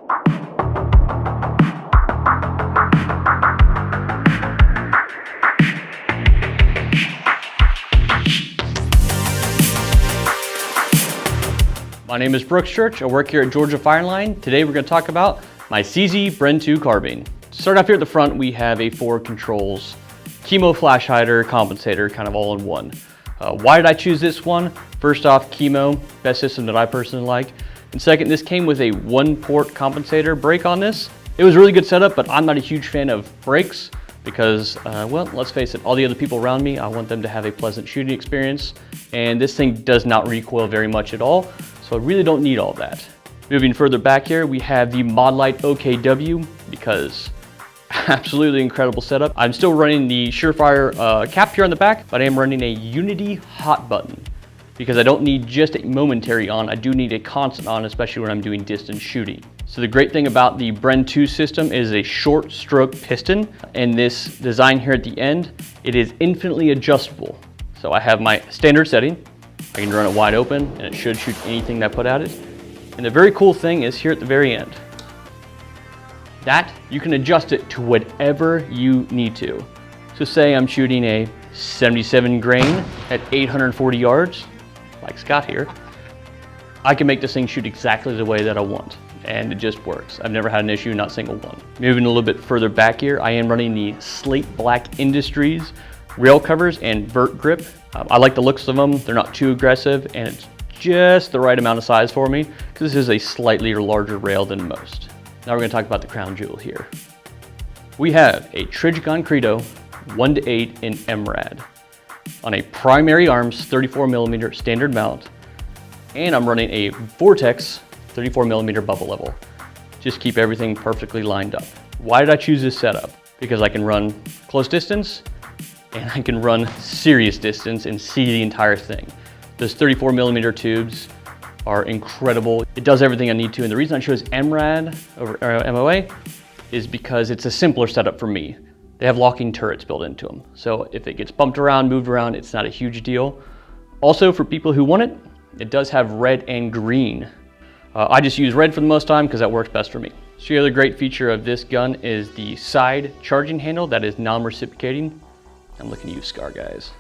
My name is Brooks Church. I work here at Georgia Fireline. Today we're going to talk about my CZ Bren 2 carbine. To start off here at the front, we have a 4 controls chemo flash hider compensator, kind of all in one. Why did I choose this one? First off, chemo, best system that I personally like. And second, this came with a 1-port compensator brake on this. It was a really good setup, but I'm not a huge fan of brakes because, well, let's face it, all the other people around me, I want them to have a pleasant shooting experience. And this thing does not recoil very much at all. So I really don't need all that. Moving further back here, we have the Modlite OKW because absolutely incredible setup. I'm still running the Surefire cap here on the back, but I am running a Unity hot button because I don't need just a momentary on, I do need a constant on, especially when I'm doing distance shooting. So the great thing about the Bren 2 system is a short stroke piston, and this design here at the end, it is infinitely adjustable. So I have my standard setting, I can run it wide open and it should shoot anything that I put at it. And the very cool thing is here at the very end, that you can adjust it to whatever you need to. So say I'm shooting a 77 grain at 840 yards, like Scott here, I can make this thing shoot exactly the way that I want. And it just works. I've never had an issue, not a single one. Moving a little bit further back here, I am running the Slate Black Industries rail covers and vert grip. I like the looks of them. They're not too aggressive and it's just the right amount of size for me because this is a slightly larger rail than most. Now we're going to talk about the crown jewel here. We have a Trijicon Credo 1:8 in MRAD on a primary arms 34mm standard mount, and I'm running a Vortex 34mm bubble level. Just keep everything perfectly lined up. Why did I choose this setup? Because I can run close distance and I can run serious distance and see the entire thing. Those 34mm tubes are incredible. It does everything I need to, and the reason I chose MRAD over MOA is because it's a simpler setup for me. They have locking turrets built into them, so if it gets bumped around, moved around, it's not a huge deal. Also, for people who want it, it does have red and green. I just use red for the most time because that works best for me. So the other great feature of this gun is the side charging handle that is non-reciprocating. I'm looking at you, Scar guys.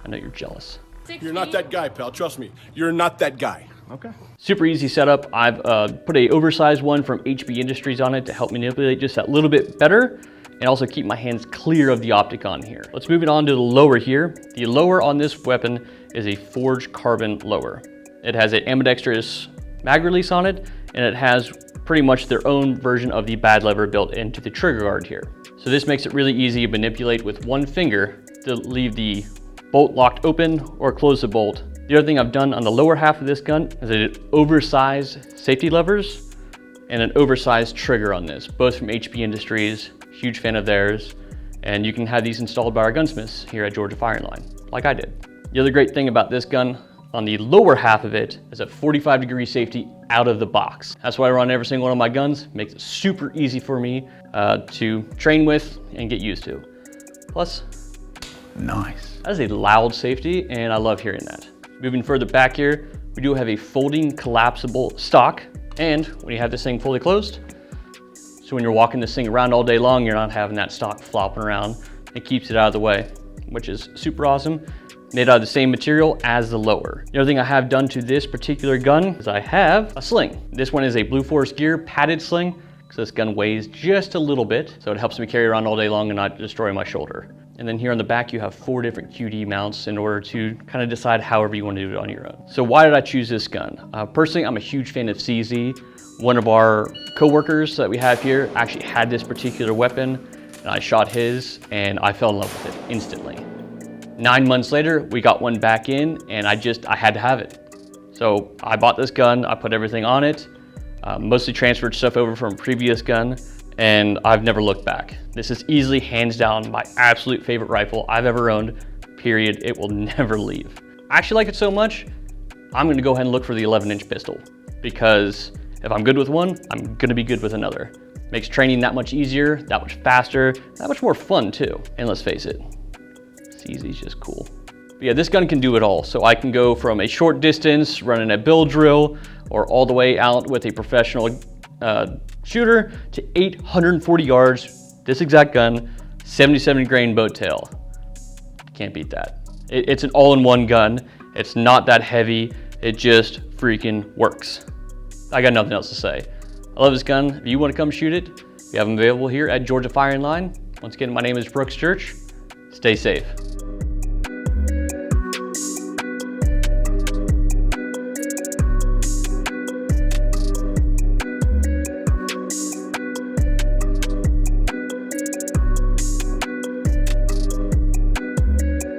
I know you're jealous. You're not that guy, pal. Trust me. You're not that guy. Okay. Super easy setup. I've put a oversized one from HB Industries on it to help manipulate just that little bit better and also keep my hands clear of the optic on here. Let's move it on to the lower here. The lower on this weapon is a forged carbon lower. It has an ambidextrous mag release on it, and it has pretty much their own version of the bad lever built into the trigger guard here. So this makes it really easy to manipulate with one finger to leave the bolt locked open or close the bolt. The other thing I've done on the lower half of this gun is I did oversized safety levers and an oversized trigger on this, both from HB Industries, huge fan of theirs, and you can have these installed by our gunsmiths here at Georgia Fireline, like I did. The other great thing about this gun, on the lower half of it, is a 45-degree safety out of the box. That's why I run every single one of my guns. Makes it super easy for me to train with and get used to. Plus, nice. That is a loud safety, and I love hearing that. Moving further back here, we do have a folding collapsible stock, and when you have this thing fully closed, so when you're walking this thing around all day long, you're not having that stock flopping around. It keeps it out of the way, which is super awesome. Made out of the same material as the lower. The other thing I have done to this particular gun is I have a sling. This one is a Blue Force Gear padded sling, because this gun weighs just a little bit, so it helps me carry around all day long and not destroy my shoulder. And then here on the back, you have 4 different QD mounts in order to kind of decide however you want to do it on your own. So why did I choose this gun? Personally, I'm a huge fan of CZ. One of our coworkers that we have here actually had this particular weapon, and I shot his, and I fell in love with it instantly. 9 months later, we got one back in, and I had to have it. So I bought this gun, I put everything on it, mostly transferred stuff over from a previous gun, and I've never looked back. This is easily, hands down, my absolute favorite rifle I've ever owned, period. It will never leave. I actually like it so much, I'm gonna go ahead and look for the 11-inch pistol, because if I'm good with one, I'm gonna be good with another. Makes training that much easier, that much faster, that much more fun too. And let's face it, CZ's just cool. But yeah, this gun can do it all. So I can go from a short distance running a bill drill or all the way out with a professional shooter to 840 yards. This exact gun, 77 grain boat tail. Can't beat that. It's an all-in-one gun. It's not that heavy. It just freaking works. I got nothing else to say. I love this gun. If you want to come shoot it, we have them available here at Georgia Firing Line. Once again, my name is Brooks Church. Stay safe.